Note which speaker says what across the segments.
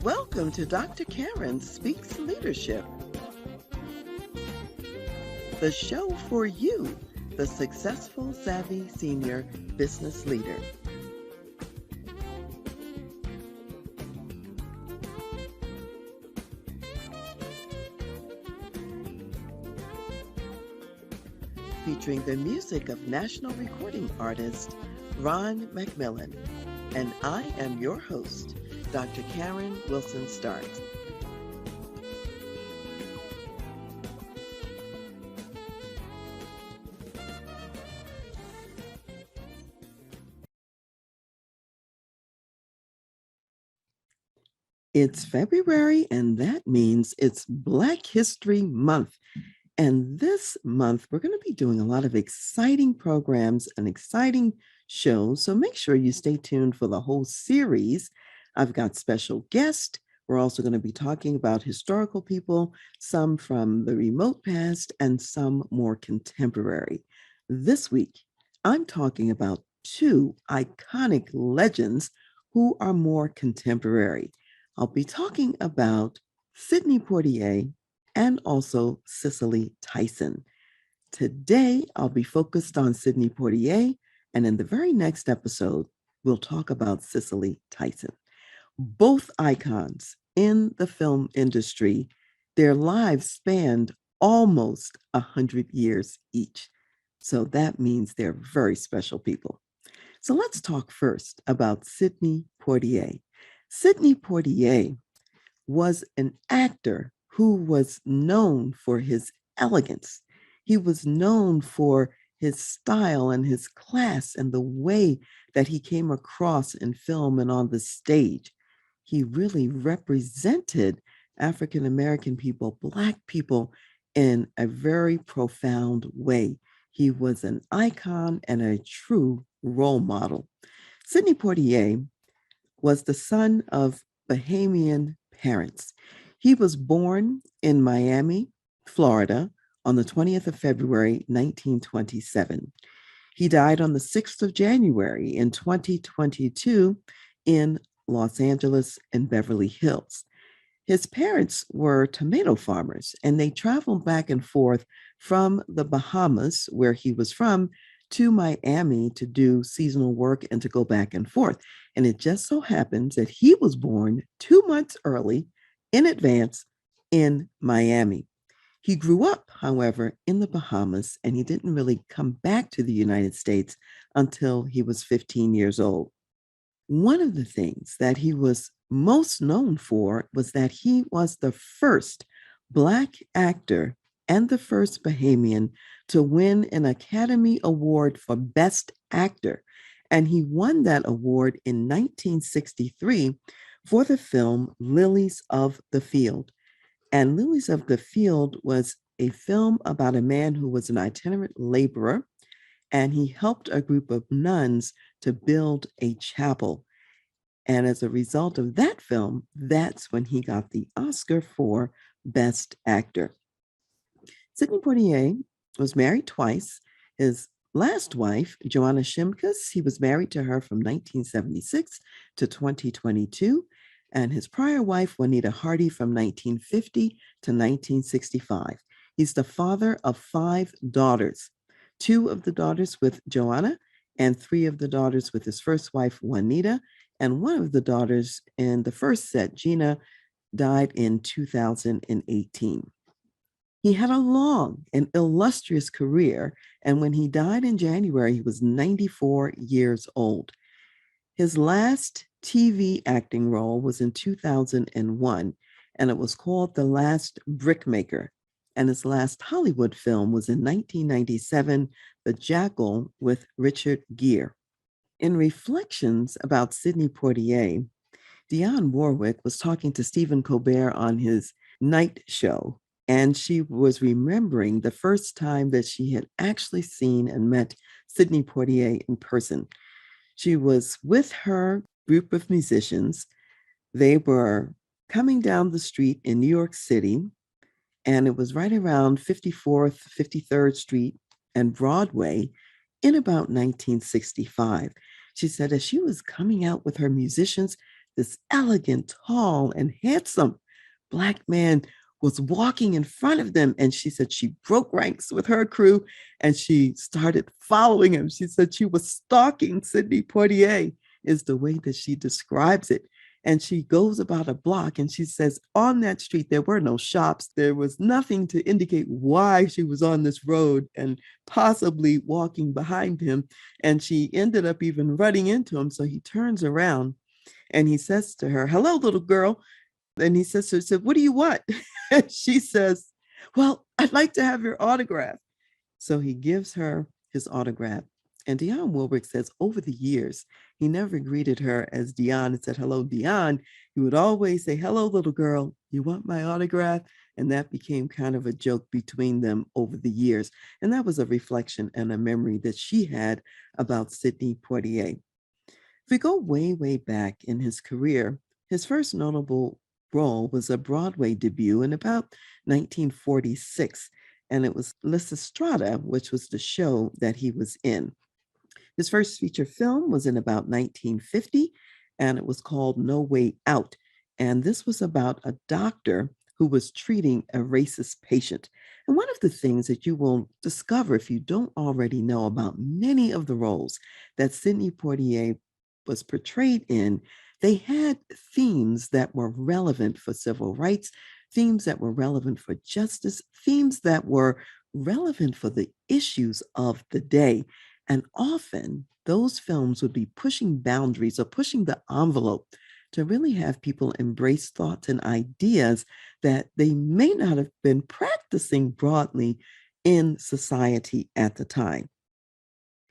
Speaker 1: Welcome to Dr. Karen Speaks Leadership, the show for you, the successful, savvy senior business leader. Featuring the music of national recording artist Ron McMillan. And I am your host, Dr. Karen Wilson Stark. It's February, and that means it's Black History Month. And this month, we're going to be doing a lot of exciting programs and exciting shows. So make sure you stay tuned for the whole series. I've got special guests. We're also going to be talking about historical people, some from the remote past and some more contemporary. This week, I'm talking about two iconic legends who are more contemporary. I'll be talking about Sidney Poitier and also Cicely Tyson. Today, I'll be focused on Sidney Poitier, and in the very next episode, we'll talk about Cicely Tyson. Both icons in the film industry, their lives spanned almost 100 years each. So that means they're very special people. So let's talk first about Sidney Poitier. Sidney Poitier was an actor who was known for his elegance. He was known for his style and his class and the way that he came across in film and on the stage. He really represented African American people, Black people, in a very profound way. He was an icon and a true role model. Sidney Poitier was the son of Bahamian parents. He was born in Miami, Florida, on the 20th of February, 1927. He died on the 6th of January in 2022 in Los Angeles and Beverly Hills. His parents were tomato farmers, and they traveled back and forth from the Bahamas, where he was from, to Miami to do seasonal work and to go back and forth. And it just so happens that he was born 2 months early in advance in Miami. He grew up, however, in the Bahamas, and he didn't really come back to the United States until he was 15 years old. One of the things that he was most known for was that he was the first Black actor and the first Bahamian to win an Academy Award for Best Actor. And he won that award in 1963 for the film Lilies of the Field. And Lilies of the Field was a film about a man who was an itinerant laborer, and he helped a group of nuns to build a chapel. And as a result of that film, that's when he got the Oscar for Best Actor. Sidney Poitier was married twice. His last wife, Joanna Shimkus, he was married to her from 1976 to 2022. And his prior wife, Juanita Hardy, from 1950 to 1965. He's the father of 5 daughters, 2 of the daughters with Joanna and 3 of the daughters with his first wife, Juanita. And one of the daughters in the first set, Gina, died in 2018. He had a long and illustrious career, and when he died in January, he was 94 years old. His last TV acting role was in 2001, and it was called The Last Brickmaker. And his last Hollywood film was in 1997, The Jackal with Richard Gere. In reflections about Sidney Poitier, Dionne Warwick was talking to Stephen Colbert on his night show, and she was remembering the first time that she had actually seen and met Sidney Poitier in person. She was with her group of musicians. They were coming down the street in New York City, and it was right around 54th, 53rd Street and Broadway in about 1965. She said as she was coming out with her musicians, this elegant, tall, and handsome Black man was walking in front of them. And she said she broke ranks with her crew and she started following him. She said she was stalking Sidney Poitier, is the way that she describes it. And she goes about a block and she says, on that street, there were no shops. There was nothing to indicate why she was on this road and possibly walking behind him. And she ended up even running into him. So he turns around and he says to her, "Hello, little girl." And he says to her, said, "What do you want?" And she says, "Well, I'd like to have your autograph." So he gives her his autograph. And Dionne Warwick says over the years, he never greeted her as Dionne and said, "Hello, Dionne." He would always say, "Hello, little girl, you want my autograph?" And that became kind of a joke between them over the years. And that was a reflection and a memory that she had about Sidney Poitier. If we go way, way back in his career, his first notable role was a Broadway debut in about 1946, and it was Lysistrata, which was the show that he was in. His first feature film was in about 1950, and it was called No Way Out. And this was about a doctor who was treating a racist patient. And one of the things that you will discover if you don't already know about many of the roles that Sidney Poitier was portrayed in, they had themes that were relevant for civil rights, themes that were relevant for justice, themes that were relevant for the issues of the day. And often those films would be pushing boundaries or pushing the envelope to really have people embrace thoughts and ideas that they may not have been practicing broadly in society at the time.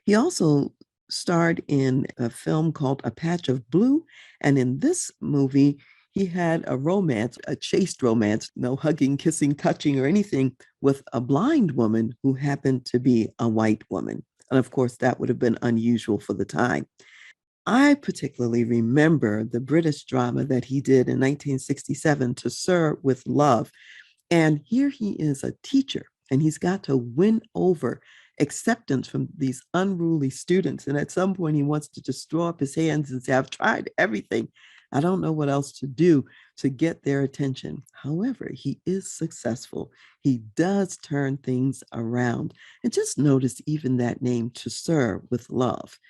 Speaker 1: He also starred in a film called A Patch of Blue. And in this movie, he had a romance, a chaste romance, no hugging, kissing, touching, or anything, with a blind woman who happened to be a white woman. And of course, that would have been unusual for the time. I particularly remember the British drama that he did in 1967, To Sir with Love. And here he is a teacher, and he's got to win over acceptance from these unruly students. And at some point, he wants to just throw up his hands and say, "I've tried everything. I don't know what else to do to get their attention." However, he is successful. He does turn things around. And just notice even that name, To Sir with Love.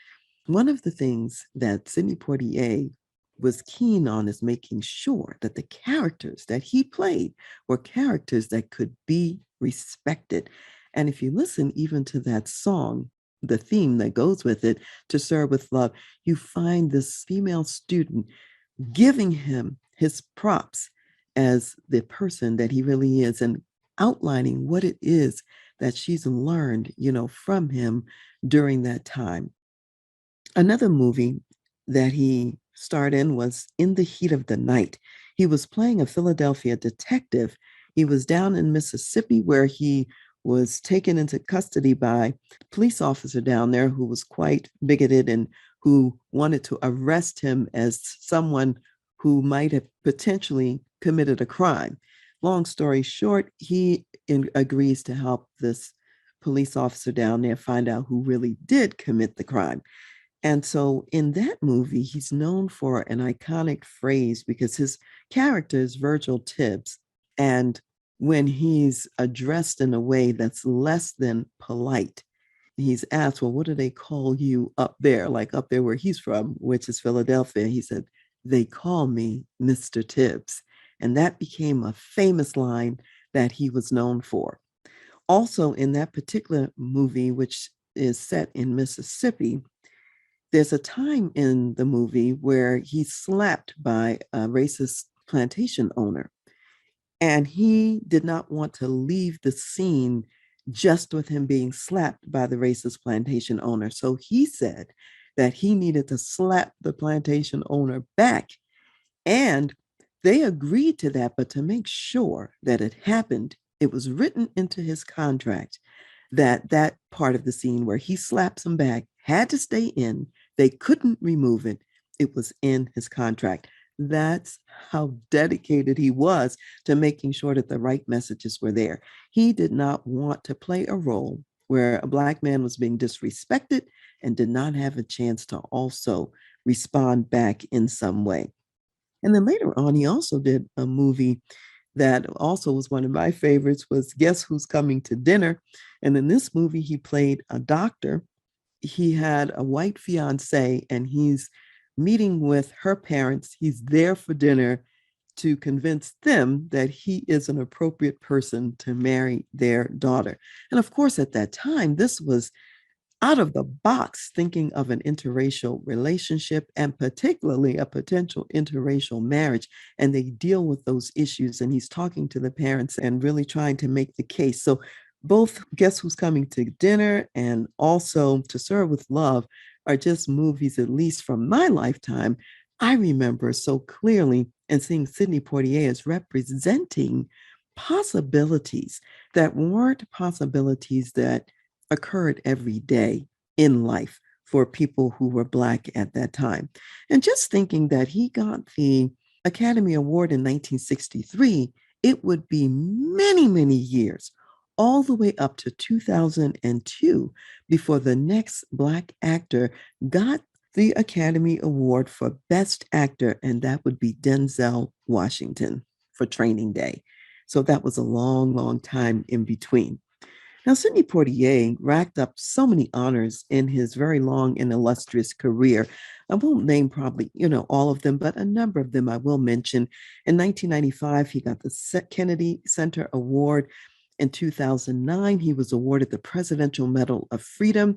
Speaker 1: One of the things that Sidney Poitier was keen on is making sure that the characters that he played were characters that could be respected. And if you listen even to that song, the theme that goes with it, To Serve with Love, you find this female student giving him his props as the person that he really is and outlining what it is that she's learned, from him during that time. Another movie that he starred in was In the Heat of the Night. He was playing a Philadelphia detective. He was down in Mississippi where he was taken into custody by a police officer down there who was quite bigoted and who wanted to arrest him as someone who might have potentially committed a crime. Long story short, he agrees to help this police officer down there find out who really did commit the crime. And so in that movie, he's known for an iconic phrase because his character is Virgil Tibbs. And when he's addressed in a way that's less than polite, he's asked, "Well, what do they call you up there?" Like up there where he's from, which is Philadelphia. He said, "They call me Mr. Tibbs." And that became a famous line that he was known for. Also, in that particular movie, which is set in Mississippi, there's a time in the movie where he's slapped by a racist plantation owner, and he did not want to leave the scene just with him being slapped by the racist plantation owner. So he said that he needed to slap the plantation owner back. And they agreed to that, but to make sure that it happened, it was written into his contract that that part of the scene where he slaps him back had to stay in. They couldn't remove it. It was in his contract. That's how dedicated he was to making sure that the right messages were there. He did not want to play a role where a Black man was being disrespected and did not have a chance to also respond back in some way. And then later on, he also did a movie that also was one of my favorites was Guess Who's Coming to Dinner? And in this movie, he played a doctor. He had a white fiance and he's meeting with her parents. He's there for dinner to convince them that he is an appropriate person to marry their daughter. And of course, at that time, this was out of the box thinking of an interracial relationship and particularly a potential interracial marriage. And they deal with those issues. And he's talking to the parents and really trying to make the case. So, both Guess Who's Coming to Dinner and also To Serve with Love are just movies, at least from my lifetime, I remember so clearly and seeing Sidney Poitier as representing possibilities that weren't possibilities that occurred every day in life for people who were Black at that time. And just thinking that he got the Academy Award in 1963, it would be many, many years, all the way up to 2002, before the next Black actor got the Academy Award for Best Actor, and that would be Denzel Washington for Training Day. So that was a long, long time in between. Now, Sidney Poitier racked up so many honors in his very long and illustrious career. I won't name probably, all of them, but a number of them I will mention. In 1995, he got the Kennedy Center Award. In 2009, he was awarded the Presidential Medal of Freedom.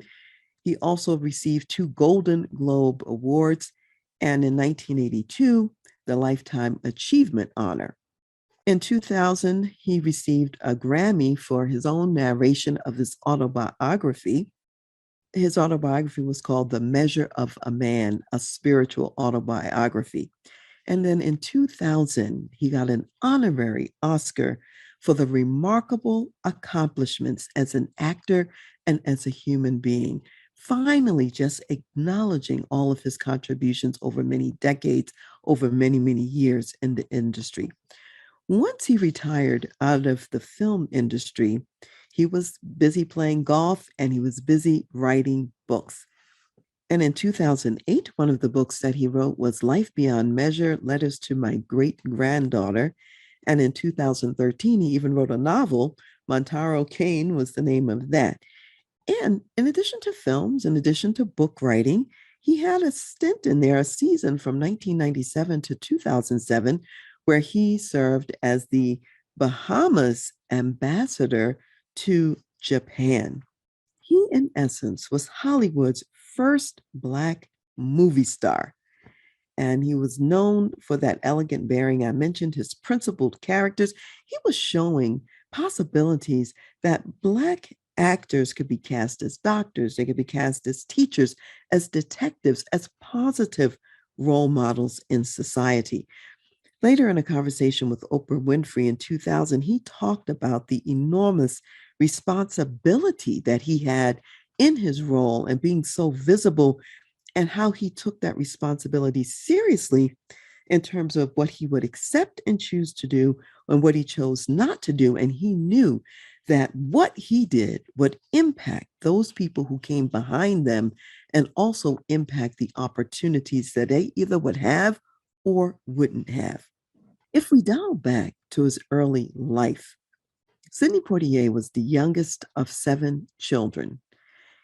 Speaker 1: He also received 2 Golden Globe Awards, and in 1982, the Lifetime Achievement Honor. In 2000, he received a Grammy for his own narration of his autobiography. His autobiography was called The Measure of a Man, a Spiritual Autobiography. And then in 2000, he got an honorary Oscar for the remarkable accomplishments as an actor and as a human being. Finally, just acknowledging all of his contributions over many decades, over many, many years in the industry. Once he retired out of the film industry, he was busy playing golf and he was busy writing books. And in 2008, one of the books that he wrote was Life Beyond Measure, Letters to My Great Granddaughter. And in 2013, he even wrote a novel, Montaro Kane was the name of that. And in addition to films, in addition to book writing, he had a stint in there, a season from 1997 to 2007, where he served as the Bahamas ambassador to Japan. He, in essence, was Hollywood's first Black movie star. And he was known for that elegant bearing. I mentioned his principled characters. He was showing possibilities that Black actors could be cast as doctors, they could be cast as teachers, as detectives, as positive role models in society. Later in a conversation with Oprah Winfrey in 2000, he talked about the enormous responsibility that he had in his role and being so visible, and how he took that responsibility seriously in terms of what he would accept and choose to do and what he chose not to do. And he knew that what he did would impact those people who came behind them and also impact the opportunities that they either would have or wouldn't have. If we dial back to his early life, Sidney Poitier was the youngest of 7 children.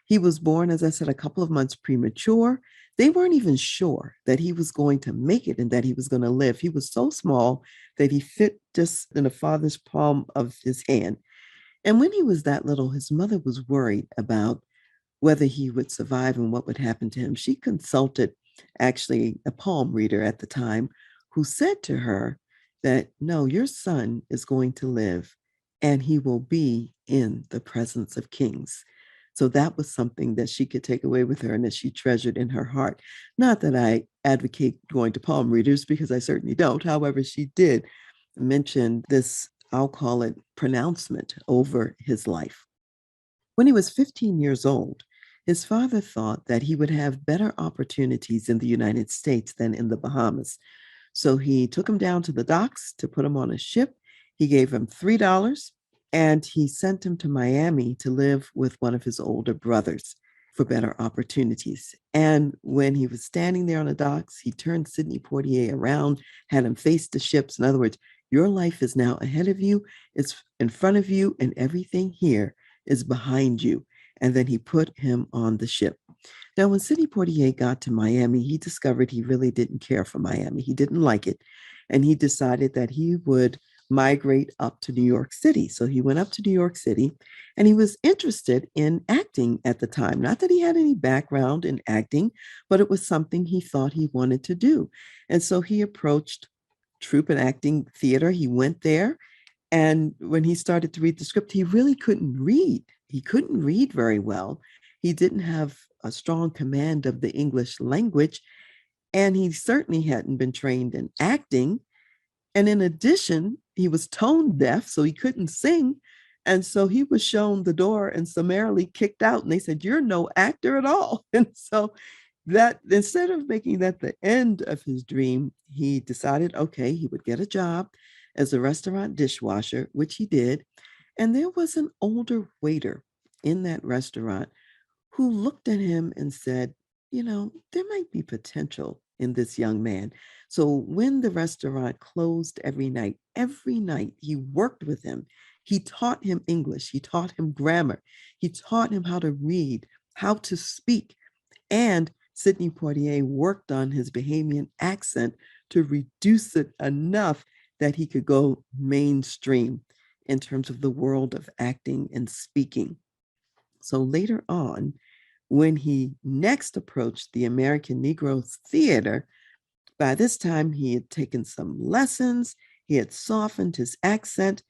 Speaker 1: He was born, as I said, a couple of months premature. They weren't even sure that he was going to make it and that he was going to live. He was so small that he fit just in the father's palm of his hand. And when he was that little, his mother was worried about whether he would survive and what would happen to him. She consulted actually a palm reader at the time who said to her that, no, your son is going to live and he will be in the presence of kings. So that was something that she could take away with her and that she treasured in her heart. Not that I advocate going to palm readers, because I certainly don't. However, she did mention this, I'll call it, pronouncement over his life. When he was 15 years old, his father thought that he would have better opportunities in the United States than in the Bahamas. So he took him down to the docks to put him on a ship. He gave him $3 and he sent him to Miami to live with one of his older brothers. for better opportunities. And when he was standing there on the docks, he turned Sidney Poitier around, had him face the ships. In other words, your life is now ahead of you, it's in front of you, and everything here is behind you. And then he put him on the ship. Now, when Sidney Poitier got to Miami, he discovered he really didn't care for Miami. He didn't like it. And he decided that he would migrate up to New York City. So he went up to New York City and he was interested in acting at the time. Not that he had any background in acting, but it was something he thought he wanted to do. And so he approached Troupe and Acting Theater. He went there. And when he started to read the script, he really couldn't read. He couldn't read very well. He didn't have a strong command of the English language. And he certainly hadn't been trained in acting. And in addition, he was tone deaf, so he couldn't sing. And so he was shown the door and summarily kicked out. And they said, "You're no actor at all." And so that instead of making that the end of his dream, he decided, okay, he would get a job as a restaurant dishwasher, which he did. And there was an older waiter in that restaurant who looked at him and said, there might be potential in this young man. So when the restaurant closed every night he worked with him. He taught him English, he taught him grammar, he taught him how to read, how to speak. And Sidney Poitier worked on his Bahamian accent to reduce it enough that he could go mainstream in terms of the world of acting and speaking. So later on, when he next approached the American Negro Theater, by this time he had taken some lessons, he had softened his accent,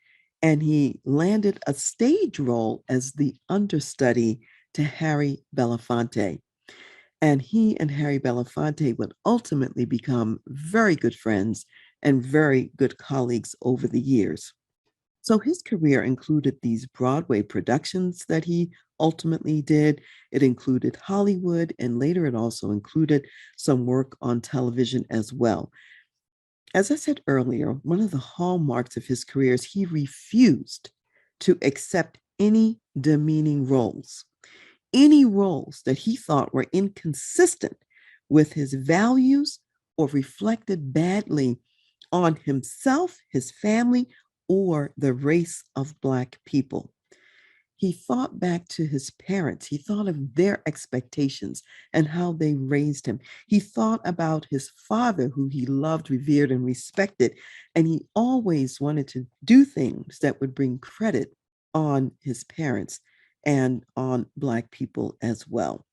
Speaker 1: and he landed a stage role as the understudy to Harry Belafonte. And he and Harry Belafonte would ultimately become very good friends and very good colleagues over the years. So his career included these Broadway productions that he ultimately did. It included Hollywood, and later it also included some work on television as well. As I said earlier, one of the hallmarks of his career is he refused to accept any demeaning roles, any roles that he thought were inconsistent with his values or reflected badly on himself, his family, or the race of Black people. He thought back to his parents. He thought of their expectations and how they raised him. He thought about his father, who he loved, revered, and respected. And he always wanted to do things that would bring credit on his parents and on Black people as well.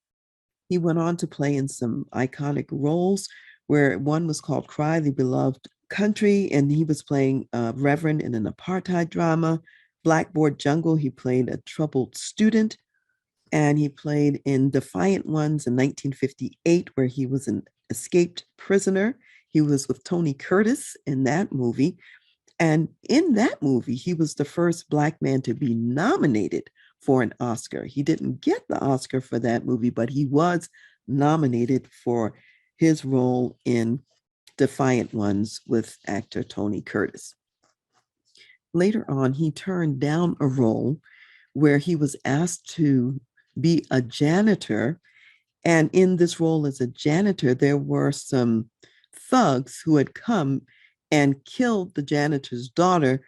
Speaker 1: He went on to play in some iconic roles, where one was called Cry the Beloved Country, and he was playing Reverend in an apartheid drama. Blackboard Jungle, he played a troubled student, and he played in Defiant Ones in 1958, where he was an escaped prisoner. He was with Tony Curtis in that movie. And in that movie, he was the first Black man to be nominated for an Oscar. He didn't get the Oscar for that movie, but he was nominated for his role in Defiant Ones with actor Tony Curtis. Later on, he turned down a role where he was asked to be a janitor. And in this role as a janitor, there were some thugs who had come and killed the janitor's daughter,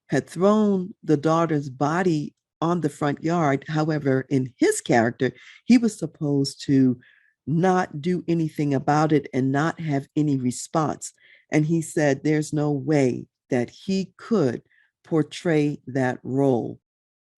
Speaker 1: had thrown the daughter's body on the front yard. However, in his character, he was supposed to not do anything about it and not have any response. And he said there's no way that he could portray that role.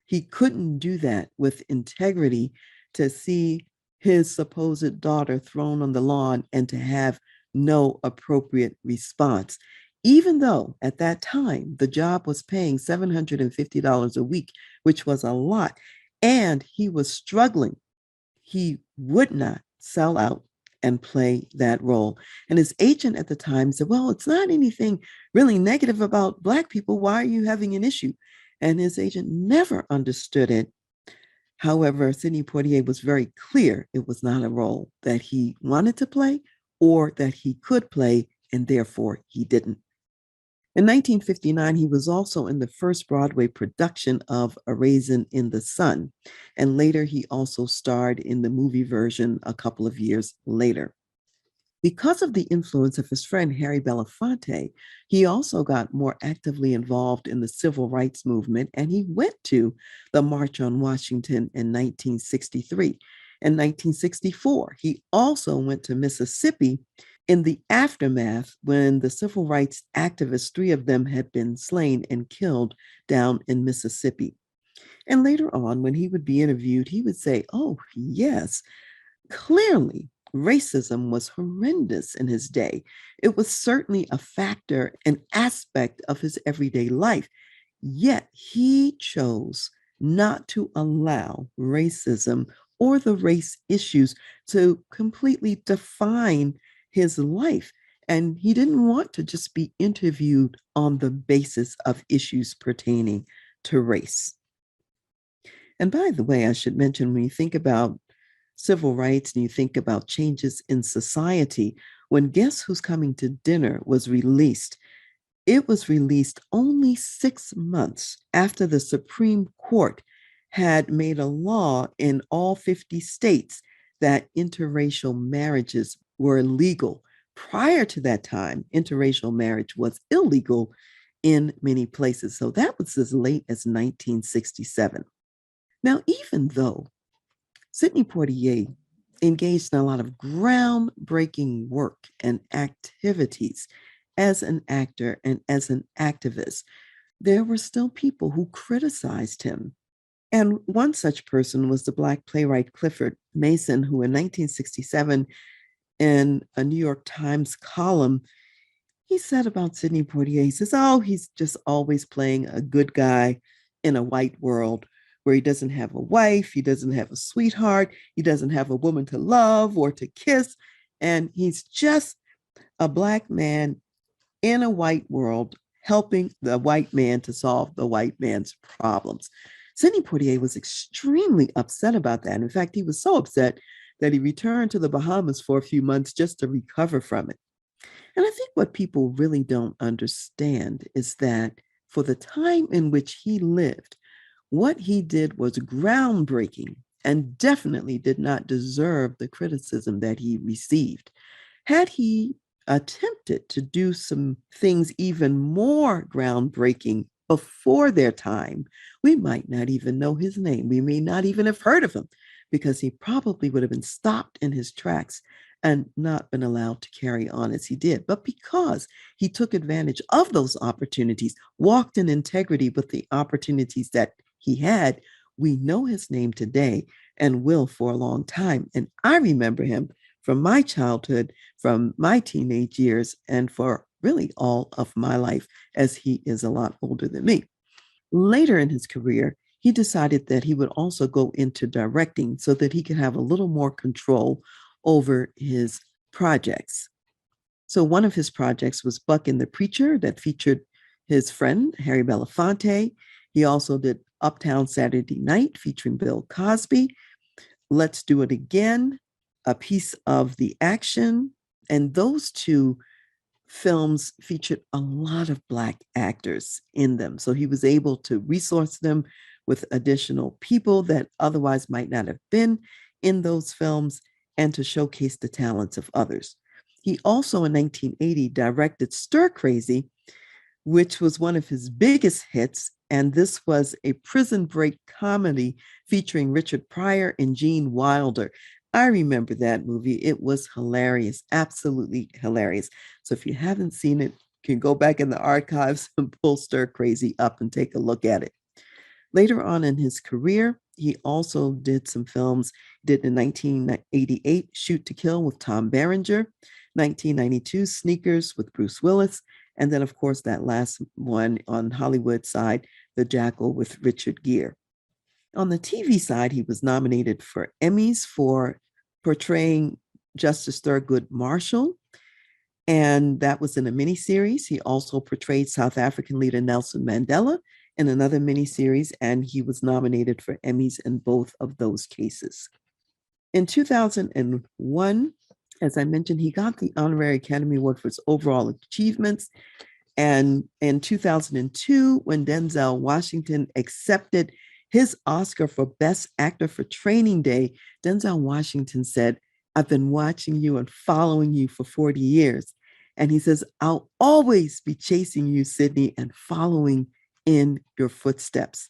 Speaker 1: He couldn't do that with integrity, to see his supposed daughter thrown on the lawn and to have no appropriate response. Even though at that time the job was paying $750 a week, which was a lot, and he was struggling, he would not sell out and play that role. And his agent at the time said, "Well, it's not anything really negative about Black people. Why are you having an issue?" And his agent never understood it. However, Sidney Poitier was very clear it was not a role that he wanted to play or that he could play, and therefore he didn't. In 1959, he was also in the first Broadway production of A Raisin in the Sun, and later he also starred in the movie version a couple of years later. Because of the influence of his friend Harry Belafonte, he also got more actively involved in the civil rights movement, and he went to the March on Washington in 1963. In 1964, he also went to Mississippi in the aftermath when the civil rights activists, three of them had been slain and killed down in Mississippi. And later on, when he would be interviewed, he would say, "Oh, yes, clearly, racism was horrendous in his day. It was certainly a factor, an aspect of his everyday life. Yet he chose not to allow racism or the race issues to completely define his life. And he didn't want to just be interviewed on the basis of issues pertaining to race." And by the way, I should mention when you think about civil rights and you think about changes in society, when Guess Who's Coming to Dinner was released, it was released only 6 months after the Supreme Court had made a law in all 50 states that interracial marriages were legal. Prior to that time, interracial marriage was illegal in many places. So that was as late as 1967. Now, even though Sidney Poitier engaged in a lot of groundbreaking work and activities as an actor and as an activist, there were still people who criticized him. And one such person was the Black playwright Clifford Mason, who in 1967, in a New York Times column, he said about Sidney Poitier, he says, "Oh, he's just always playing a good guy in a white world where he doesn't have a wife, he doesn't have a sweetheart, he doesn't have a woman to love or to kiss. And he's just a Black man in a white world helping the white man to solve the white man's problems." Sidney Poitier was extremely upset about that. In fact, he was so upset that he returned to the Bahamas for a few months just to recover from it. And I think what people really don't understand is that for the time in which he lived, what he did was groundbreaking and definitely did not deserve the criticism that he received. Had he attempted to do some things even more groundbreaking before their time, we might not even know his name. We may not even have heard of him because he probably would have been stopped in his tracks and not been allowed to carry on as he did. But because he took advantage of those opportunities, walked in integrity with the opportunities that he had, we know his name today and will for a long time. And I remember him from my childhood, from my teenage years, and for really all of my life, as he is a lot older than me. Later in his career, he decided that he would also go into directing so that he could have a little more control over his projects. So one of his projects was Buck and the Preacher that featured his friend, Harry Belafonte. He also did Uptown Saturday Night featuring Bill Cosby, Let's Do It Again, A Piece of the Action. And those two films featured a lot of Black actors in them. So he was able to resource them with additional people that otherwise might not have been in those films and to showcase the talents of others. He also in 1980 directed Stir Crazy, which was one of his biggest hits. And this was a prison break comedy featuring Richard Pryor and Gene Wilder. I remember that movie. It was hilarious, absolutely hilarious. So if you haven't seen it, you can go back in the archives and pull Stir Crazy up and take a look at it. Later on in his career, he also did some films. He did in 1988, Shoot to Kill with Tom Berenger, 1992, Sneakers with Bruce Willis, and then, of course, that last one on Hollywood side, The Jackal with Richard Gere. On the TV side, he was nominated for Emmys for portraying Justice Thurgood Marshall, and that was in a miniseries. He also portrayed South African leader Nelson Mandela in another miniseries, and he was nominated for Emmys in both of those cases. In 2001, as I mentioned, he got the Honorary Academy Award for his overall achievements. And in 2002, when Denzel Washington accepted his Oscar for Best Actor for Training Day, Denzel Washington said, "I've been watching you and following you for 40 years." And he says, "I'll always be chasing you, Sidney, and following in your footsteps."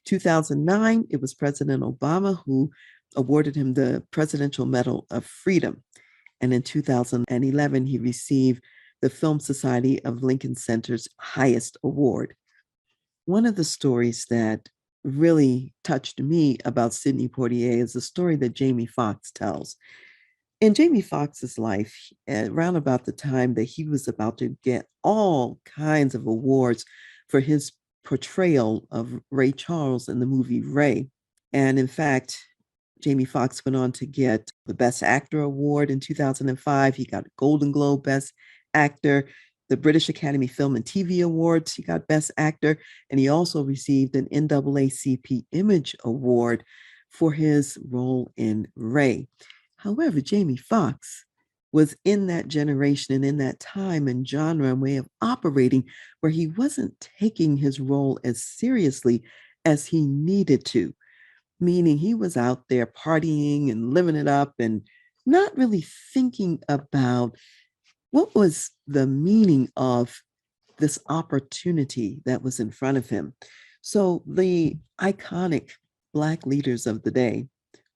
Speaker 1: 2009, it was President Obama who awarded him the Presidential Medal of Freedom. And in 2011, he received the Film Society of Lincoln Center's highest award. One of the stories that really touched me about Sidney Poitier is the story that Jamie Foxx tells. In Jamie Foxx's life, around about the time that he was about to get all kinds of awards for his portrayal of Ray Charles in the movie Ray. And in fact, Jamie Foxx went on to get the Best Actor Award in 2005. He got a Golden Globe Best Actor, the British Academy Film and TV Awards. He got Best Actor, and he also received an NAACP Image Award for his role in Ray. However, Jamie Foxx was in that generation and in that time and genre and way of operating where he wasn't taking his role as seriously as he needed to, meaning he was out there partying and living it up and not really thinking about what was the meaning of this opportunity that was in front of him. So the iconic Black leaders of the day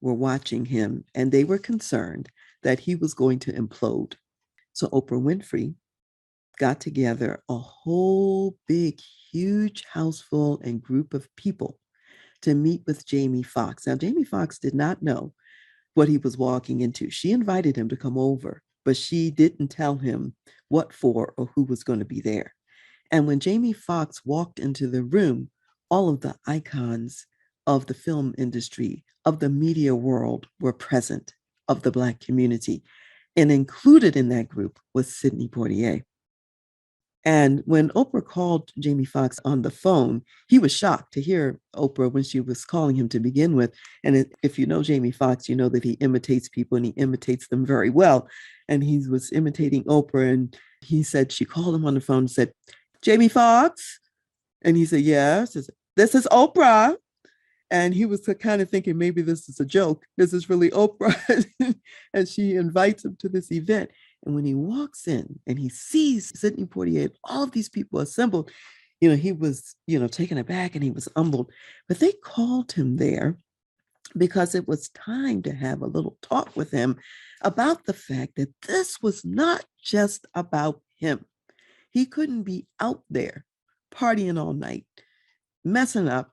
Speaker 1: were watching him and they were concerned that he was going to implode. So Oprah Winfrey got together a whole big, huge house full and group of people to meet with Jamie Foxx. Now, Jamie Foxx did not know what he was walking into. She invited him to come over, but she didn't tell him what for or who was going to be there. And when Jamie Foxx walked into the room, all of the icons of the film industry, of the media world were present, of the Black community. And included in that group was Sidney Poitier. And when Oprah called Jamie Foxx on the phone, he was shocked to hear Oprah when she was calling him to begin with. And if you know Jamie Foxx, you know that he imitates people and he imitates them very well. And he was imitating Oprah. And he said, she called him on the phone and said, "Jamie Foxx?" And he said, "Yes." "This is Oprah." And he was kind of thinking maybe this is a joke. This is really Oprah. And she invites him to this event. And when he walks in and he sees Sidney Poitier, all of these people assembled, he was, taken aback and he was humbled. But they called him there because it was time to have a little talk with him about the fact that this was not just about him. He couldn't be out there partying all night, messing up,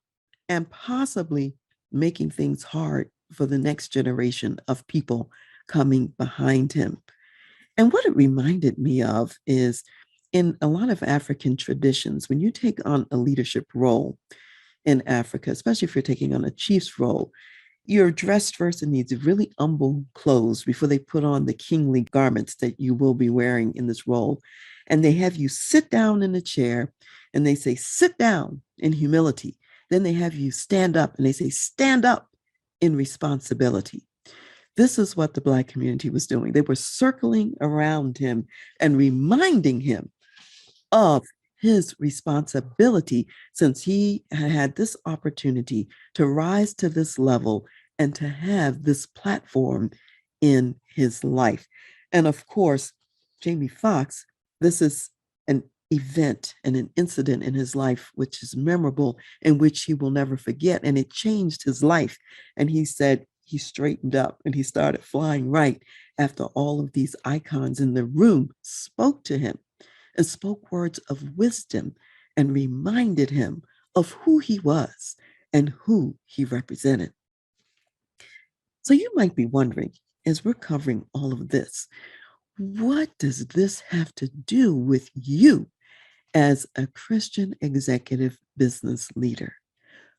Speaker 1: and possibly making things hard for the next generation of people coming behind him. And what it reminded me of is in a lot of African traditions, when you take on a leadership role in Africa, especially if you're taking on a chief's role, you're dressed first in these really humble clothes before they put on the kingly garments that you will be wearing in this role. And they have you sit down in a chair and they say, "Sit down," in humility. Then they have you stand up and they say, "Stand up," in responsibility. This is what the Black community was doing. They were circling around him and reminding him of his responsibility since he had this opportunity to rise to this level and to have this platform in his life. And of course, Jamie Foxx, this is an event and an incident in his life which is memorable and which he will never forget. And it changed his life. And he said he straightened up and he started flying right after all of these icons in the room spoke to him and spoke words of wisdom and reminded him of who he was and who he represented. So you might be wondering, as we're covering all of this, what does this have to do with you as a Christian executive business leader?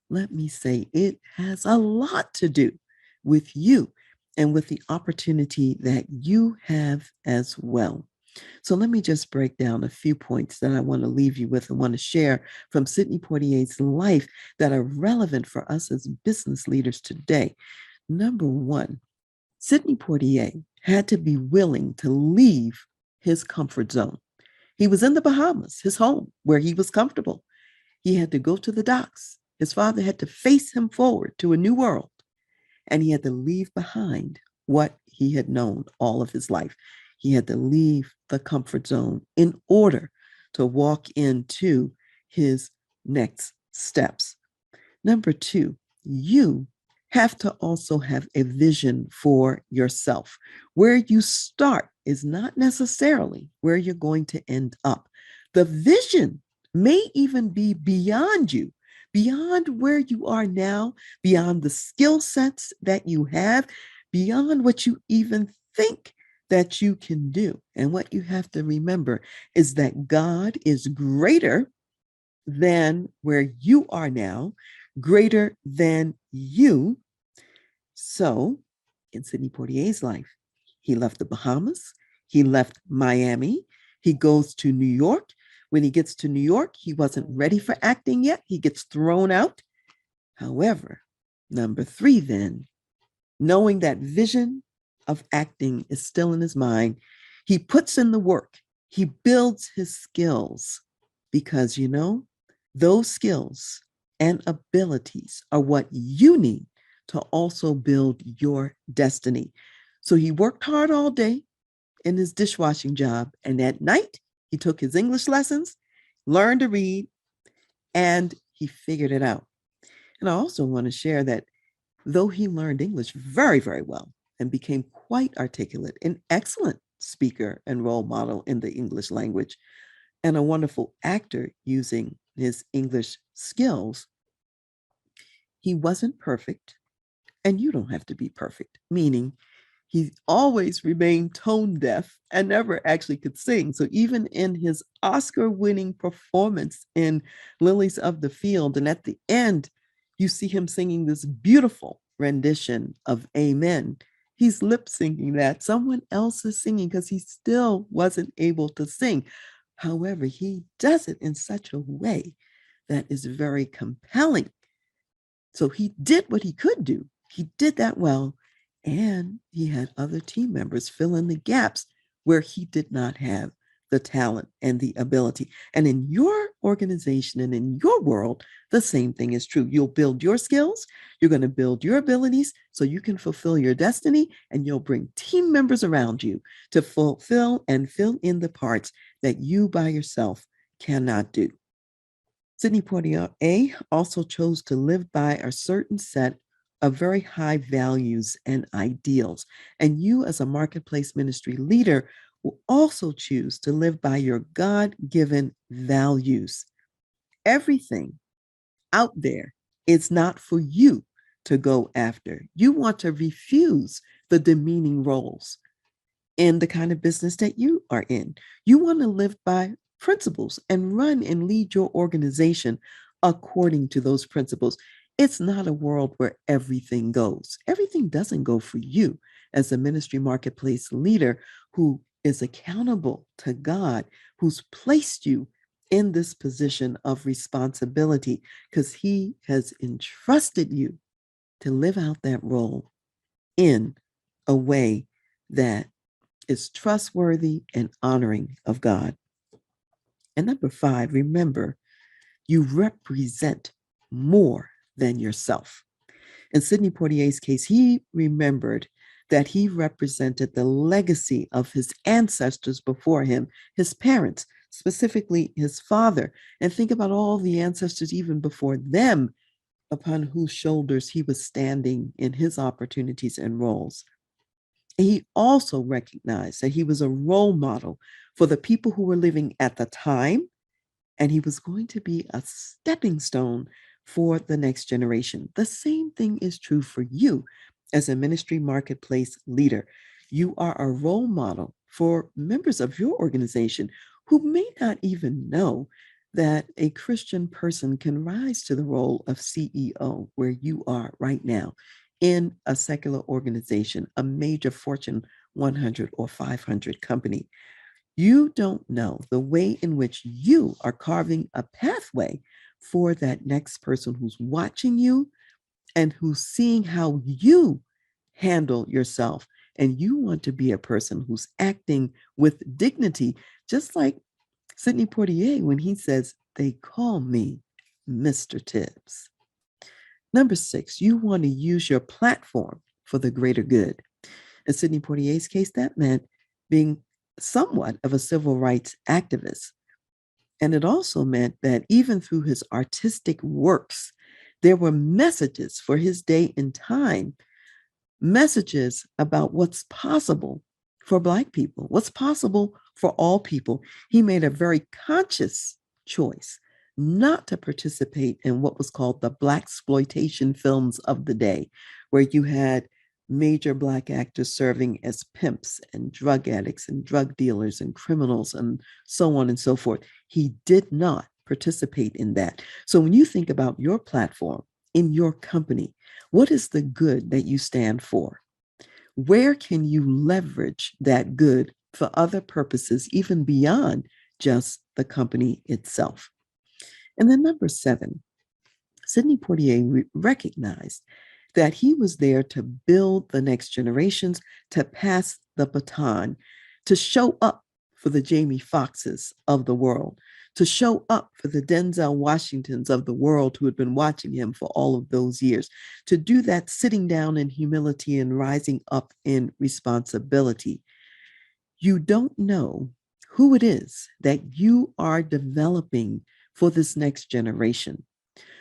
Speaker 1: Let me say it has a lot to do with you and with the opportunity that you have as well. So let me just break down a few points that I want to leave you with and want to share from Sidney Poitier's life that are relevant for us as business leaders today. Number one, Sidney Poitier had to be willing to leave his comfort zone. He was in the Bahamas, his home, where he was comfortable. He had to go to the docks. His father had to face him forward to a new world, and he had to leave behind what he had known all of his life. He had to leave the comfort zone in order to walk into his next steps. Number two, you have to also have a vision for yourself. Where you start is not necessarily where you're going to end up. The vision may even be beyond you, beyond where you are now, beyond the skill sets that you have, beyond what you even think that you can do. And what you have to remember is that God is greater than where you are now, greater than you. So, in Sidney Poitier's life, he left the Bahamas, he left Miami, he goes to New York. When he gets to New York, he wasn't ready for acting yet. He gets thrown out. However, number three, then, knowing that vision of acting is still in his mind, he puts in the work, he builds his skills because, those skills and abilities are what you need to also build your destiny. So he worked hard all day in his dishwashing job, and at night, he took his English lessons, learned to read, and he figured it out. And I also want to share that though he learned English very, very well and became quite articulate, an excellent speaker and role model in the English language, and a wonderful actor using his English skills, he wasn't perfect. And you don't have to be perfect, meaning he always remained tone deaf and never actually could sing. So even in his Oscar-winning performance in Lilies of the Field, and at the end, you see him singing this beautiful rendition of Amen. He's lip syncing that. Someone else is singing because he still wasn't able to sing. However, he does it in such a way that is very compelling. So he did what he could do. He did that well. And he had other team members fill in the gaps where he did not have the talent and the ability. And in your organization and in your world, the same thing is true. You'll build your skills, you're going to build your abilities so you can fulfill your destiny, and you'll bring team members around you to fulfill and fill in the parts that you by yourself cannot do. Sidney Poitier also chose to live by a certain set of very high values and ideals. And you, as a marketplace ministry leader, will also choose to live by your God-given values. Everything out there is not for you to go after. You want to refuse the demeaning roles in the kind of business that you are in. You want to live by principles and run and lead your organization according to those principles. It's not a world where everything goes. Everything doesn't go for you as a ministry marketplace leader who is accountable to God, who's placed you in this position of responsibility because he has entrusted you to live out that role in a way that is trustworthy and honoring of God. And number five, remember, you represent more than yourself. In Sidney Poitier's case, he remembered that he represented the legacy of his ancestors before him, his parents, specifically his father. And think about all the ancestors even before them, upon whose shoulders he was standing in his opportunities and roles. He also recognized that he was a role model for the people who were living at the time, and he was going to be a stepping stone for the next generation. The same thing is true for you as a ministry marketplace leader. You are a role model for members of your organization who may not even know that a Christian person can rise to the role of CEO where you are right now in a secular organization, a major Fortune 100 or 500 company. You don't know the way in which you are carving a pathway for that next person who's watching you and who's seeing how you handle yourself. And you want to be a person who's acting with dignity, just like Sidney Poitier when he says, they call me Mr. Tibbs. Number 6, you want to use your platform for the greater good. In Sidney Poitier's case, that meant being somewhat of a civil rights activist. And it also meant that even through his artistic works, there were messages for his day and time, messages about what's possible for Black people, what's possible for all people. He made a very conscious choice not to participate in what was called the Black exploitation films of the day, where you had major Black actors serving as pimps and drug addicts and drug dealers and criminals and so on and so forth. He did not participate in that. So when you think about your platform in your company, what is the good that you stand for? Where can you leverage that good for other purposes, even beyond just the company itself? And then number 7, Sidney Poitier recognized that he was there to build the next generations, to pass the baton, to show up for the Jamie Foxxes of the world, to show up for the Denzel Washingtons of the world who had been watching him for all of those years, to do that sitting down in humility and rising up in responsibility. You don't know who it is that you are developing for this next generation.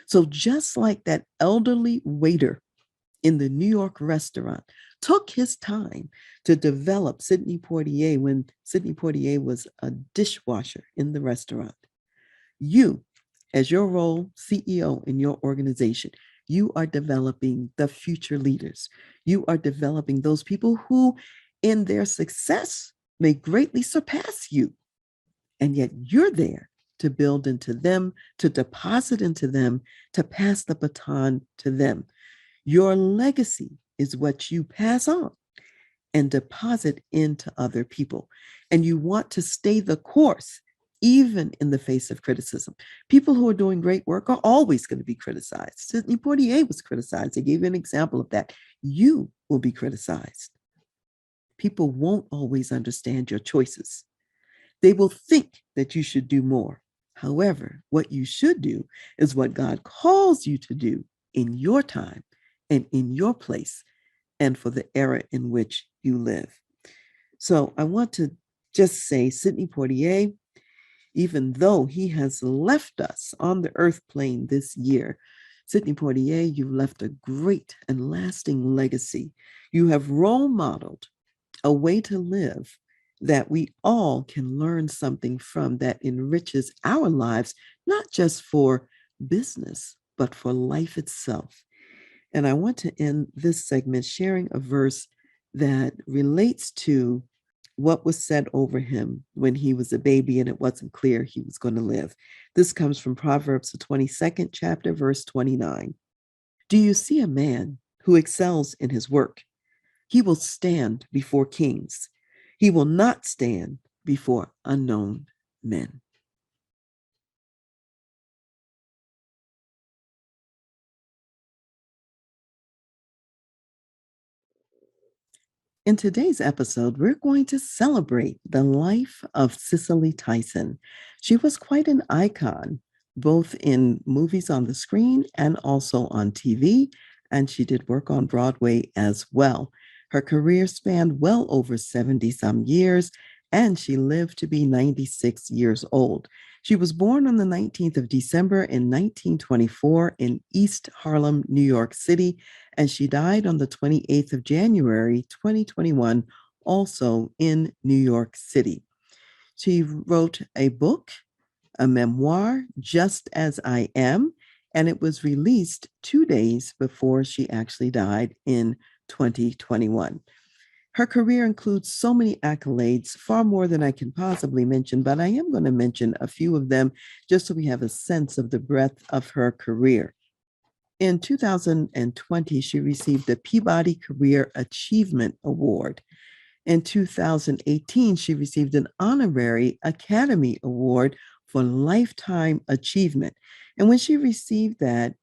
Speaker 1: So just like that elderly waiter in the New York restaurant took his time to develop Sidney Poitier when Sidney Poitier was a dishwasher in the restaurant, you, as your role CEO in your organization, you are developing the future leaders. You are developing those people who, in their success, may greatly surpass you. And yet you're there to build into them, to deposit into them, to pass the baton to them. Your legacy is what you pass on and deposit into other people. And you want to stay the course, even in the face of criticism. People who are doing great work are always going to be criticized. Sidney Poitier was criticized. I gave you an example of that. You will be criticized. People won't always understand your choices. They will think that you should do more. However, what you should do is what God calls you to do in your time and in your place and for the era in which you live. So I want to just say, Sidney Poitier, even though he has left us on the earth plane this year, Sidney Poitier, you left a great and lasting legacy. You have role modeled a way to live that we all can learn something from that enriches our lives, not just for business, but for life itself. And I want to end this segment sharing a verse that relates to what was said over him when he was a baby and it wasn't clear he was going to live. This comes from Proverbs, the 22nd chapter, verse 29. Do you see a man who excels in his work? He will stand before kings. He will not stand before unknown men. In today's episode, we're going to celebrate the life of Cicely Tyson. She was quite an icon, both in movies on the screen and also on TV, and she did work on Broadway as well. Her career spanned well over 70 some years, and she lived to be 96 years old. She was born on the 19th of December in 1924 in East Harlem, New York City, and she died on the 28th of January, 2021, also in New York City. She wrote a book, a memoir, Just as I Am, and it was released 2 days before she actually died in 2021. Her career includes so many accolades, far more than I can possibly mention, but I am going to mention a few of them just so we have a sense of the breadth of her career. In 2020, she received the Peabody Career Achievement Award. In 2018, she received an honorary Academy Award for Lifetime Achievement. And when she received that,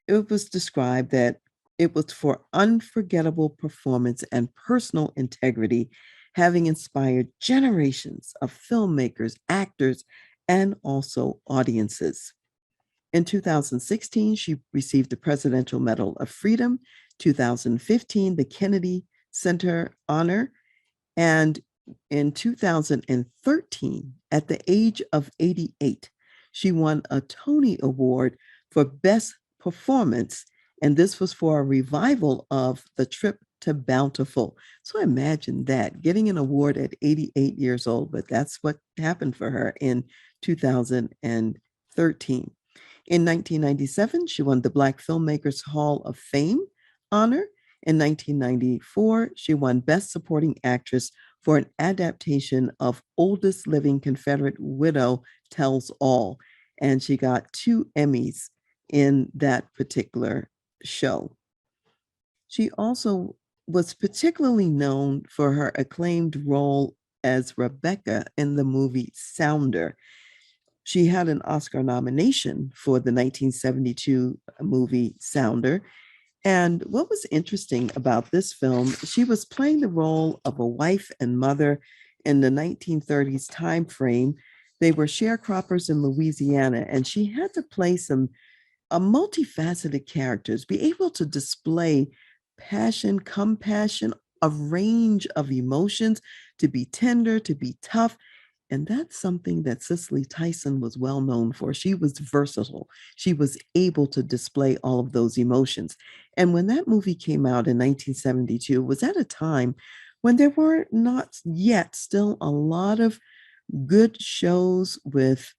Speaker 1: it was described that it was for unforgettable performance and personal integrity, having inspired generations of filmmakers, actors, and also audiences. In 2016, she received the Presidential Medal of Freedom, 2015, the Kennedy Center Honor, and in 2013, at the age of 88, she won a Tony Award for Best Performance, and this was for a revival of The Trip to Bountiful. So imagine that, getting an award at 88 years old, but that's what happened for her in 2013. In 1997, she won the Black Filmmakers Hall of Fame honor. In 1994, she won Best Supporting Actress for an adaptation of Oldest Living Confederate Widow Tells All. And she got 2 Emmys in that particular show. She also was particularly known for her acclaimed role as Rebecca in the movie Sounder. She had an Oscar nomination for the 1972 movie Sounder. And what was interesting about this film, she was playing the role of a wife and mother in the 1930s time frame. They were sharecroppers in Louisiana, and she had to play some multifaceted characters, be able to display passion, compassion, a range of emotions, to be tender, to be tough. And that's something that Cicely Tyson was well known for. She was versatile. She was able to display all of those emotions. And when that movie came out in 1972, it was at a time when there were not yet still a lot of good shows with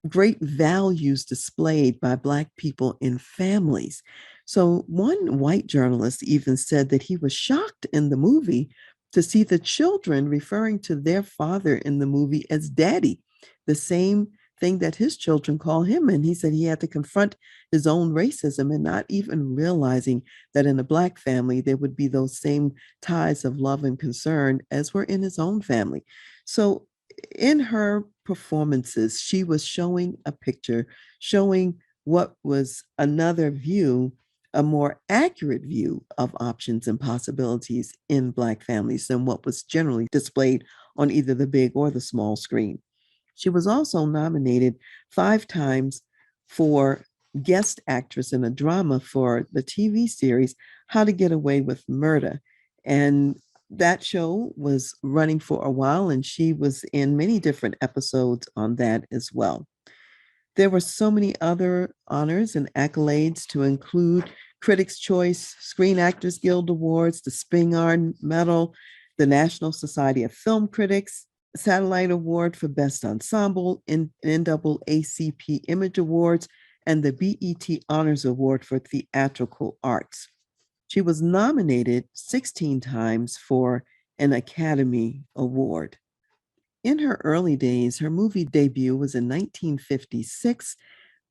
Speaker 1: great values displayed by Black people in families. So one white journalist even said that he was shocked in the movie to see the children referring to their father in the movie as daddy, the same thing that his children call him. And he said he had to confront his own racism and not even realizing that in a Black family, there would be those same ties of love and concern as were in his own family. So in her performances, she was showing a picture, showing what was another view, a more accurate view of options and possibilities in Black families than what was generally displayed on either the big or the small screen. She was also nominated 5 times for guest actress in a drama for the TV series How to Get Away with Murder. And that show was running for a while, and she was in many different episodes on that as well. There were so many other honors and accolades, to include Critics' Choice, Screen Actors Guild Awards, the Spingarn Medal, the National Society of Film Critics, Satellite Award for Best Ensemble, NAACP Image Awards, and the BET Honors Award for Theatrical Arts. She was nominated 16 times for an Academy Award. In her early days, her movie debut was in 1956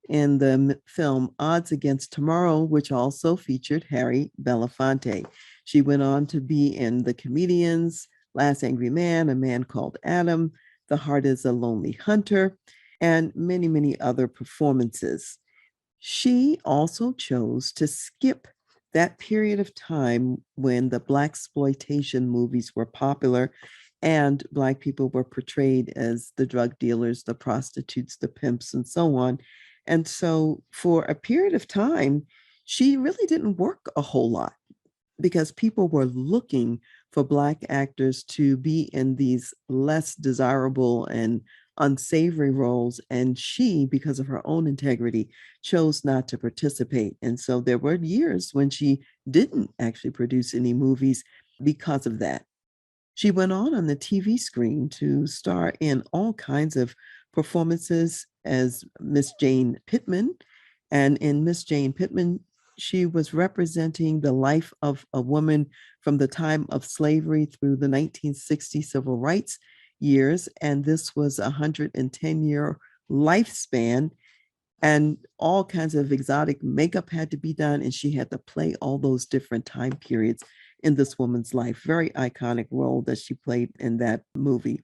Speaker 1: in the film Odds Against Tomorrow, which also featured Harry Belafonte. She went on to be in The Comedians, Last Angry Man, A Man Called Adam, The Heart is a Lonely Hunter, and many, many other performances. She also chose to skip that period of time when the Blaxploitation movies were popular and Black people were portrayed as the drug dealers, the prostitutes, the pimps, and so on. And so for a period of time, she really didn't work a whole lot because people were looking for Black actors to be in these less desirable and unsavory roles. And she, because of her own integrity, chose not to participate. And so there were years when she didn't actually produce any movies because of that. She went on the TV screen to star in all kinds of performances as Miss Jane Pittman. And in Miss Jane Pittman, she was representing the life of a woman from the time of slavery through the 1960 civil rights years. And this was a 110-year lifespan, and all kinds of exotic makeup had to be done. And she had to play all those different time periods in this woman's life. Very iconic role that she played in that movie.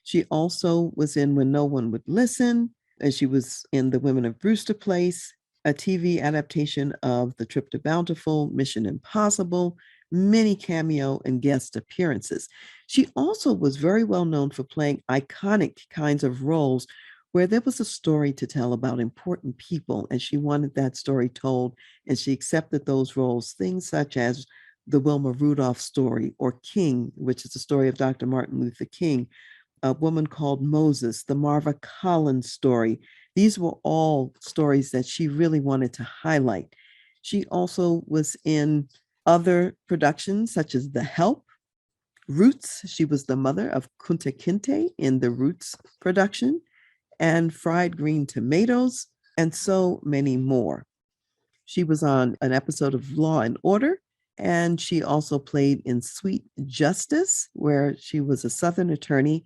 Speaker 1: She also was in When No One Would Listen, and she was in The Women of Brewster Place, a TV adaptation of The Trip to Bountiful, Mission Impossible, many cameo and guest appearances. She also was very well known for playing iconic kinds of roles where there was a story to tell about important people, and she wanted that story told, and she accepted those roles, things such as the Wilma Rudolph story, or King, which is the story of Dr. Martin Luther King, A Woman Called Moses, the Marva Collins story. These were all stories that she really wanted to highlight. She also was in other productions such as The Help, Roots. She was the mother of Kunta Kinte in the Roots production, and Fried Green Tomatoes, and so many more. She was on an episode of Law and Order, and she also played in Sweet Justice, where she was a Southern attorney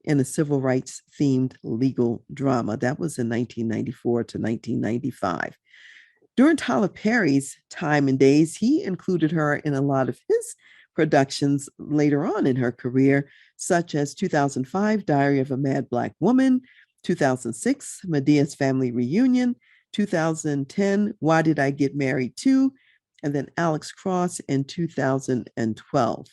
Speaker 1: in a civil rights themed legal drama. That was in 1994 to 1995. During Tyler Perry's time and days, he included her in a lot of his productions later on in her career, such as 2005, Diary of a Mad Black Woman, 2006, Medea's Family Reunion, 2010, Why Did I Get Married Too, and then Alex Cross in 2012.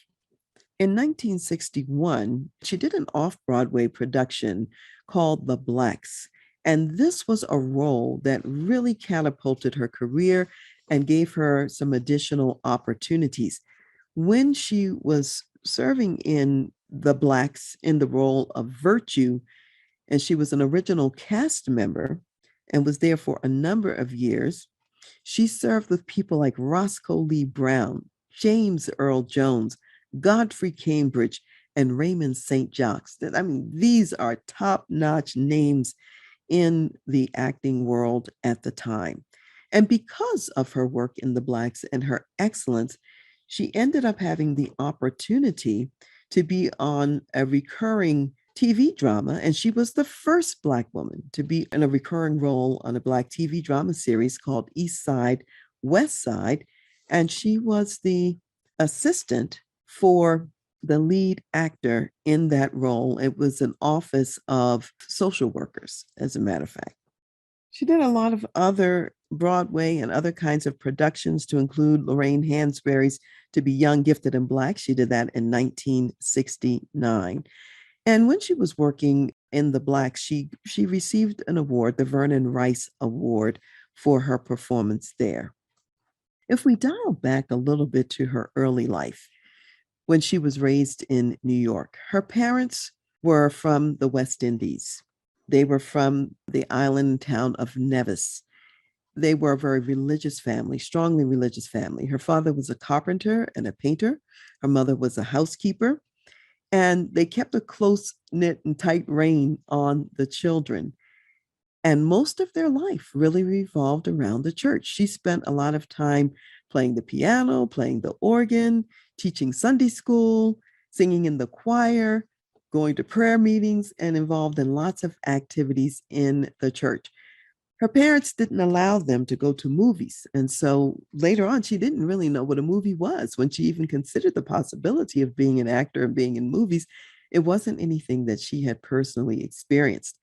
Speaker 1: In 1961, she did an off-Broadway production called The Blacks, and this was a role that really catapulted her career and gave her some additional opportunities. When she was serving in The Blacks in the role of Virtue, and she was an original cast member and was there for a number of years, she served with people like Roscoe Lee Brown, James Earl Jones, Godfrey Cambridge, and Raymond St. Jacques. I mean, these are top-notch names in the acting world at the time. And because of her work in The Blacks and her excellence, she ended up having the opportunity to be on a recurring TV drama, and she was the first Black woman to be in a recurring role on a Black TV drama series called East Side, West Side, and she was the assistant for the lead actor in that role. It was an office of social workers, as a matter of fact. She did a lot of other Broadway and other kinds of productions, to include Lorraine Hansberry's To Be Young, Gifted, and Black. She did that in 1969. And when she was working in The Blacks, she received an award, the Vernon Rice Award, for her performance there. If we dial back a little bit to her early life, when she was raised in New York, her parents were from the West Indies. They were from the island town of Nevis. They were a very religious family, strongly religious family. Her father was a carpenter and a painter. Her mother was a housekeeper. And they kept a close-knit and tight rein on the children. And most of their life really revolved around the church. She spent a lot of time playing the piano, playing the organ, teaching Sunday school, singing in the choir, going to prayer meetings, and involved in lots of activities in the church. Her parents didn't allow them to go to movies. And so later on, she didn't really know what a movie was. When she even considered the possibility of being an actor and being in movies, it wasn't anything that she had personally experienced.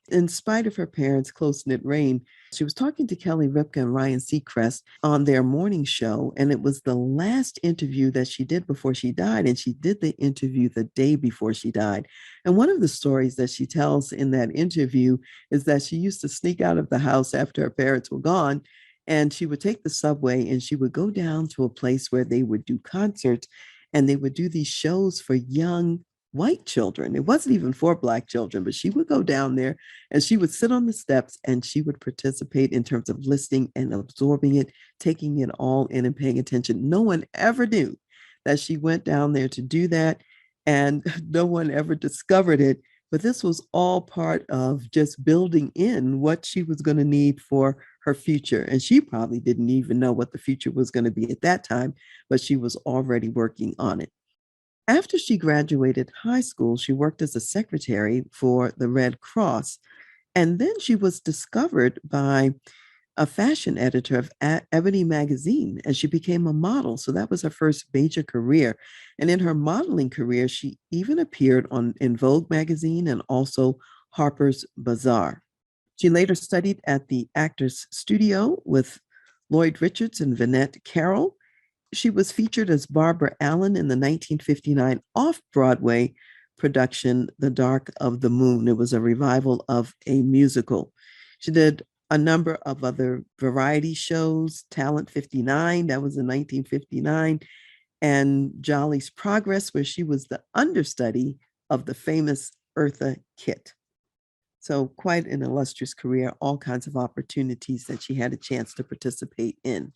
Speaker 1: In spite of her parents' close-knit reign, she was talking to Kelly Ripa and Ryan Seacrest on their morning show, and it was the last interview that she did before she died, and she did the interview the day before she died. And one of the stories that she tells in that interview is that she used to sneak out of the house after her parents were gone, and she would take the subway and she would go down to a place where they would do concerts, and they would do these shows for young white children. It wasn't even for Black children, but she would go down there and she would sit on the steps and she would participate in terms of listening and absorbing it, taking it all in and paying attention. No one ever knew that she went down there to do that, and no one ever discovered it. But this was all part of just building in what she was going to need for her future. And she probably didn't even know what the future was going to be at that time, but she was already working on it. After she graduated high school, she worked as a secretary for the Red Cross. And then she was discovered by a fashion editor of Ebony magazine, and she became a model. So that was her first major career. And in her modeling career, she even appeared in Vogue magazine and also Harper's Bazaar. She later studied at the Actors Studio with Lloyd Richards and Vinette Carroll. She was featured as Barbara Allen in the 1959 off-Broadway production, The Dark of the Moon. It was a revival of a musical. She did a number of other variety shows, Talent 59, that was in 1959, and Jolly's Progress, where she was the understudy of the famous Eartha Kitt. So quite an illustrious career, all kinds of opportunities that she had a chance to participate in.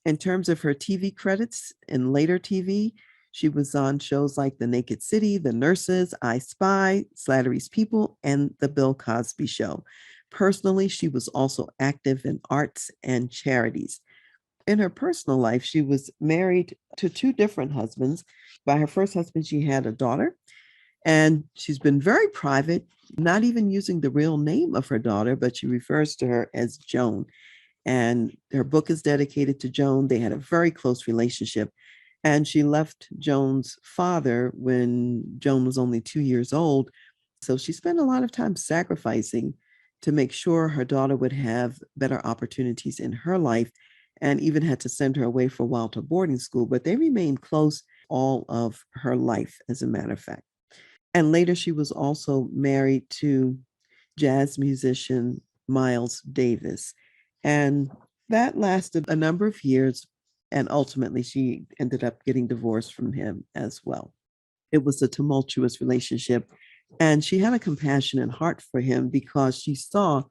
Speaker 1: In terms of her TV credits in later TV, she was on shows like The Naked City, The Nurses, I Spy, Slattery's People, and The Bill Cosby Show. Personally, she was also active in arts and charities. In her personal life, she was married to two different husbands. By her first husband, she had a daughter, and she's been very private, not even using the real name of her daughter, but she refers to her as Joan. And her book is dedicated to Joan. They had a very close relationship. And she left Joan's father when Joan was only 2 years old. So she spent a lot of time sacrificing to make sure her daughter would have better opportunities in her life, and even had to send her away for a while to boarding school. But they remained close all of her life, as a matter of fact. And later, she was also married to jazz musician Miles Davis. And that lasted a number of years. And ultimately, she ended up getting divorced from him as well. It was a tumultuous relationship. And she had a compassionate heart for him because she saw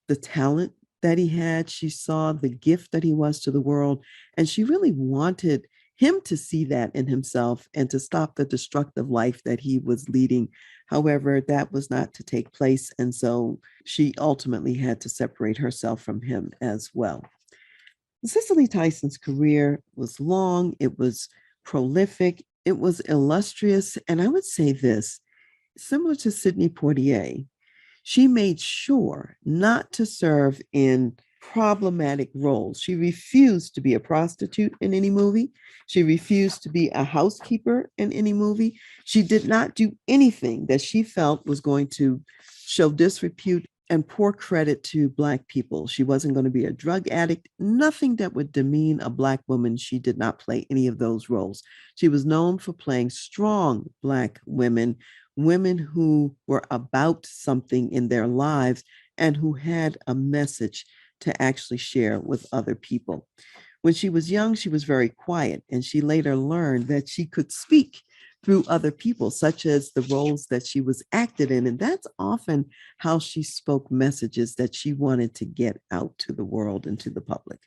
Speaker 1: the talent that he had. She saw the gift that he was to the world. And she really wanted him to see that in himself and to stop the destructive life that he was leading. However, that was not to take place. And so she ultimately had to separate herself from him as well. Cicely Tyson's career was long, it was prolific, it was illustrious. And I would say this, similar to Sidney Poitier, she made sure not to serve in problematic roles. She refused to be a prostitute in any movie. She refused to be a housekeeper in any movie. She did not do anything that she felt was going to show disrepute and poor credit to Black people. She wasn't going to be a drug addict, nothing that would demean a Black woman. She did not play any of those roles. She was known for playing strong Black women, women who were about something in their lives and who had a message to actually share with other people. When she was young, she was very quiet, and she later learned that she could speak through other people, such as the roles that she was acted in. And that's often how she spoke messages that she wanted to get out to the world and to the public.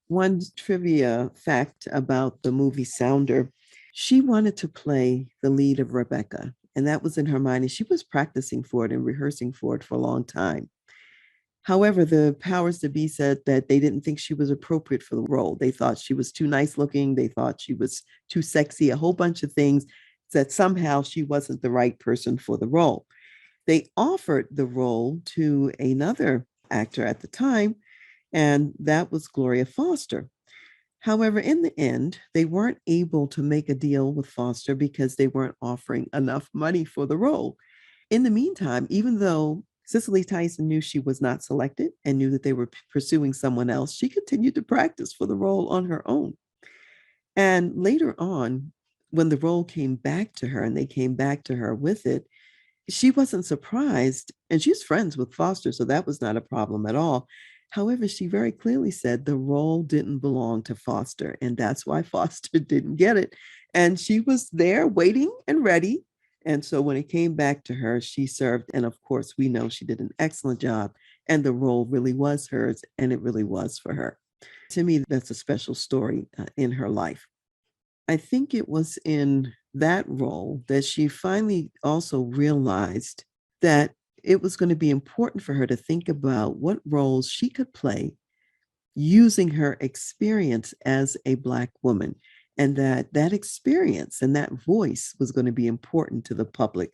Speaker 1: One trivia fact about the movie Sounder, she wanted to play the lead of Rebecca, and that was in her mind, and she was practicing for it and rehearsing for it for a long time. However, the powers that be said that they didn't think she was appropriate for the role. They thought she was too nice looking. They thought she was too sexy, a whole bunch of things that somehow she wasn't the right person for the role. They offered the role to another actor at the time, and that was Gloria Foster. However, in the end, they weren't able to make a deal with Foster because they weren't offering enough money for the role. In the meantime, even though Cicely Tyson knew she was not selected and knew that they were pursuing someone else, she continued to practice for the role on her own. And later on, when the role came back to her and they came back to her with it, she wasn't surprised. And she's friends with Foster, so that was not a problem at all. However, she very clearly said the role didn't belong to Foster, and that's why Foster didn't get it. And she was there waiting and ready. And so when it came back to her, she served. And of course, we know she did an excellent job, and the role really was hers, and it really was for her. To me, that's a special story in her life. I think it was in that role that she finally also realized that it was going to be important for her to think about what roles she could play using her experience as a Black woman, and that experience and that voice was going to be important to the public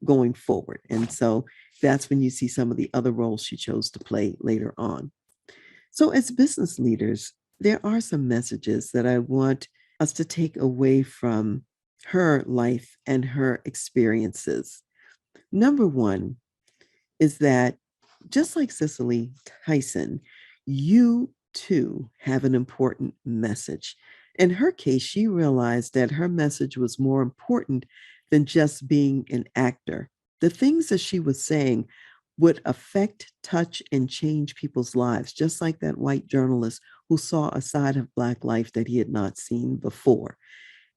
Speaker 1: going forward. And so that's when you see some of the other roles she chose to play later on. So as business leaders, there are some messages that I want us to take away from her life and her experiences. Number one is that just like Cicely Tyson, you too have an important message. In her case, she realized that her message was more important than just being an actor. The things that she was saying would affect, touch, and change people's lives, just like that white journalist who saw a side of Black life that he had not seen before.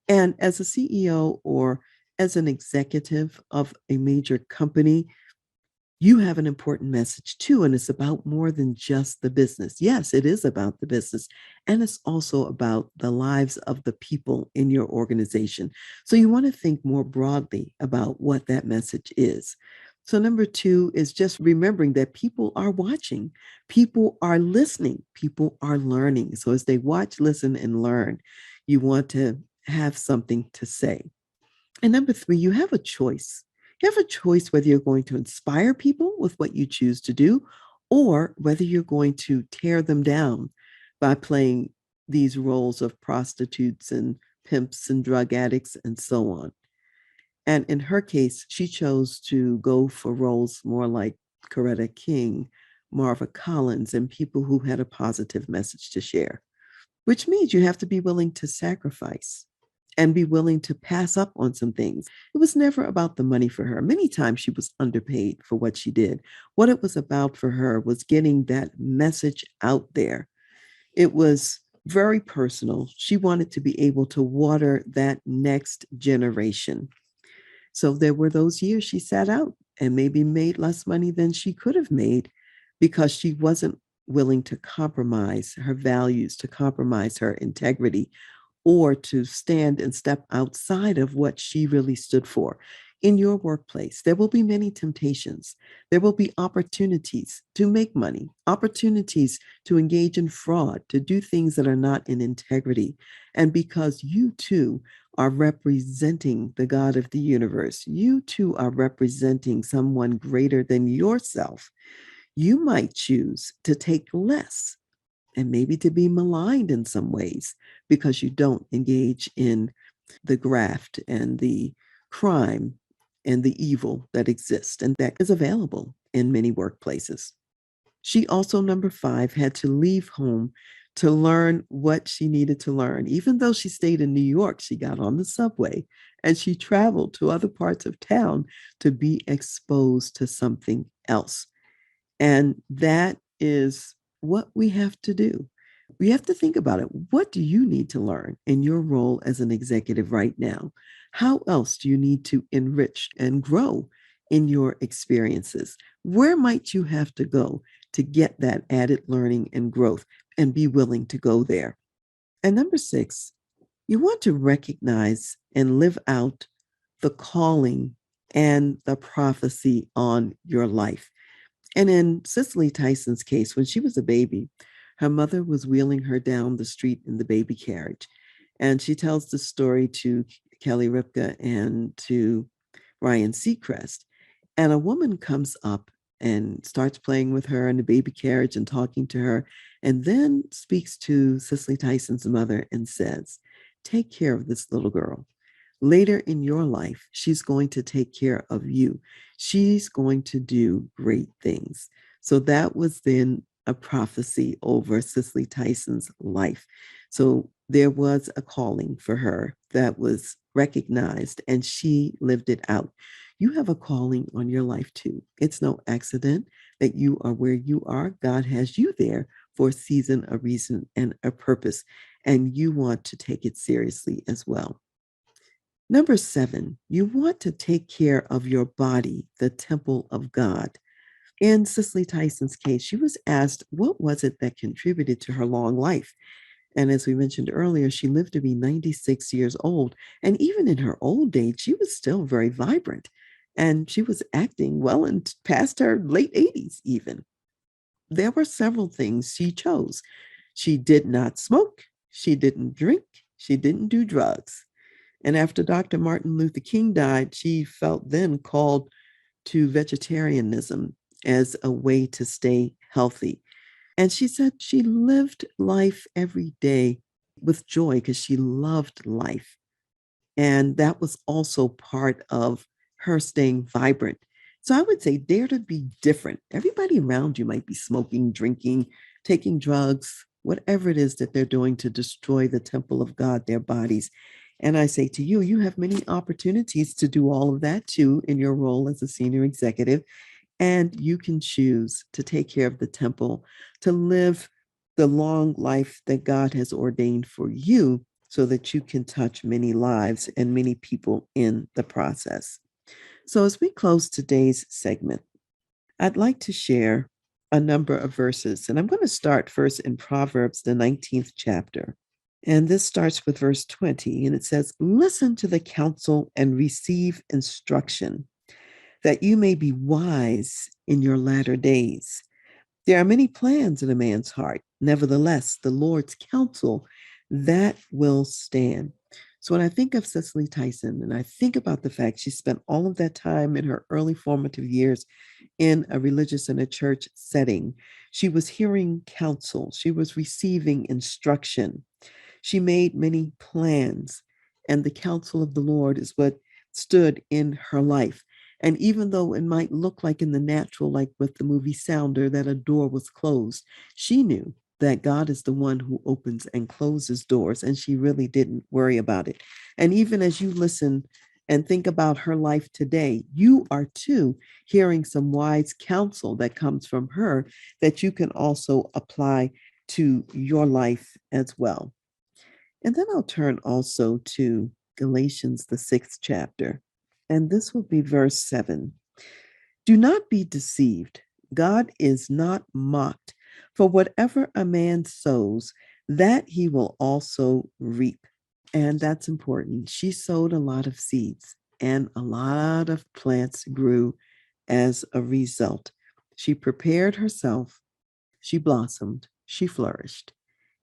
Speaker 1: And as a CEO or as an executive of a major company, you have an important message too. And it's about more than just the business. Yes, it is about the business. And it's also about the lives of the people in your organization. So you want to think more broadly about what that message is. So, number two is just remembering that people are watching, people are listening, people are learning. So, as they watch, listen, and learn, you want to have something to say. And number three, you have a choice. You have a choice whether you're going to inspire people with what you choose to do or whether you're going to tear them down by playing these roles of prostitutes and pimps and drug addicts and so on. And in her case, she chose to go for roles more like Coretta King, Marva Collins, and people who had a positive message to share, which means you have to be willing to sacrifice and be willing to pass up on some things. It was never about the money for her. Many times she was underpaid for what she did. What it was about for her was getting that message out there. It was very personal. She wanted to be able to water that next generation. So there were those years she sat out and maybe made less money than she could have made because she wasn't willing to compromise her values, to compromise her integrity, or to stand and step outside of what she really stood for. In your workplace, there will be many temptations. There will be opportunities to make money, opportunities to engage in fraud, to do things that are not in integrity. And because you too are representing the God of the universe, you too are representing someone greater than yourself, you might choose to take less and maybe to be maligned in some ways because you don't engage in the graft and the crime and the evil that exists and that is available in many workplaces. She also, number five, had to leave home to learn what she needed to learn. Even though she stayed in New York, she got on the subway and she traveled to other parts of town to be exposed to something else. And that is what we have to do. We have to think about it. What do you need to learn in your role as an executive right now? How else do you need to enrich and grow in your experiences? Where might you have to go to get that added learning and growth and be willing to go there? And number six, you want to recognize and live out the calling and the prophecy on your life. And in Cicely Tyson's case, when she was a baby, her mother was wheeling her down the street in the baby carriage. And she tells the story to Kelly Ripka and to Ryan Seacrest. And a woman comes up and starts playing with her in the baby carriage and talking to her, and then speaks to Cicely Tyson's mother and says, "Take care of this little girl. Later in your life, she's going to take care of you. She's going to do great things." So that was then a prophecy over Cicely Tyson's life. So there was a calling for her that was recognized and she lived it out. You have a calling on your life too. It's no accident that you are where you are. God has you there for a season, a reason, and a purpose. And you want to take it seriously as well. Number seven, you want to take care of your body, the temple of God. In Cicely Tyson's case, she was asked what was it that contributed to her long life. And as we mentioned earlier, she lived to be 96 years old. And even in her old age, she was still very vibrant. And she was acting well and past her late 80s, even. There were several things she chose. She did not smoke, she didn't drink, she didn't do drugs. And after Dr. Martin Luther King died, she felt then called to vegetarianism as a way to stay healthy. And she said she lived life every day with joy because she loved life. And that was also part of her staying vibrant. So I would say dare to be different. Everybody around you might be smoking, drinking, taking drugs, whatever it is that they're doing to destroy the temple of God, their bodies. And I say to you, you have many opportunities to do all of that too in your role as a senior executive. And you can choose to take care of the temple, to live the long life that God has ordained for you so that you can touch many lives and many people in the process. So, as we close today's segment, I'd like to share a number of verses, and I'm going to start first in Proverbs, the 19th chapter. And this starts with verse 20, and it says, "Listen to the counsel and receive instruction, that you may be wise in your latter days. There are many plans in a man's heart. Nevertheless, the Lord's counsel, that will stand." So when I think of Cicely Tyson and I think about the fact she spent all of that time in her early formative years in a religious and a church setting, she was hearing counsel, she was receiving instruction. She made many plans, and the counsel of the Lord is what stood in her life. And even though it might look like in the natural, like with the movie Sounder, that a door was closed, she knew that God is the one who opens and closes doors, and she really didn't worry about it. And even as you listen and think about her life today, you are too hearing some wise counsel that comes from her that you can also apply to your life as well. And then I'll turn also to Galatians, the 6th chapter. And this will be verse 7. "Do not be deceived. God is not mocked. For whatever a man sows, that he will also reap." And that's important. She sowed a lot of seeds, and a lot of plants grew as a result. She prepared herself, she blossomed, she flourished.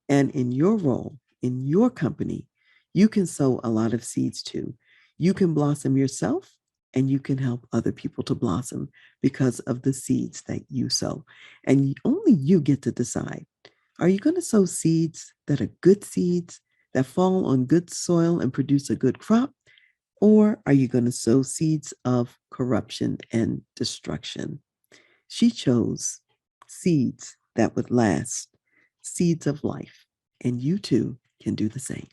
Speaker 1: And in your role, in your company, you can sow a lot of seeds too. You can blossom yourself and you can help other people to blossom because of the seeds that you sow. And only you get to decide. Are you going to sow seeds that are good seeds that fall on good soil and produce a good crop? Or are you going to sow seeds of corruption and destruction? She chose seeds that would last, seeds of life, and you too can do the same.